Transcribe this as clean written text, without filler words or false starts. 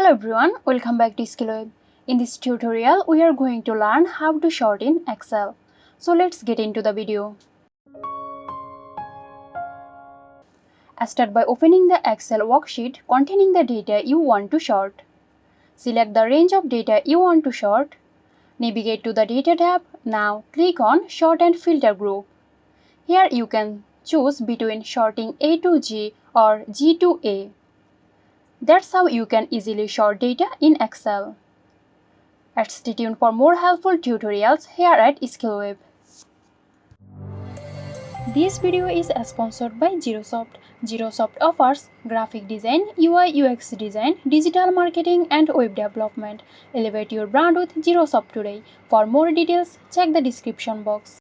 everyone, welcome back to ExcelWeb. In this tutorial, we are going to learn how to sort in Excel. So let's get into the video. Start by opening the Excel worksheet containing the data you want to sort. Select the range of data you want to sort. Navigate to the Data tab. Now click on Sort and Filter Group. Here you can choose between sorting A to G or G to A. That's how you can easily sort data in Excel. Stay tuned for more helpful tutorials here at ExcelWeb. This video is sponsored by Zerosoft. Zerosoft offers graphic design, UI UX design, digital marketing and web development. Elevate your brand with Zerosoft today. For more details, check the description box.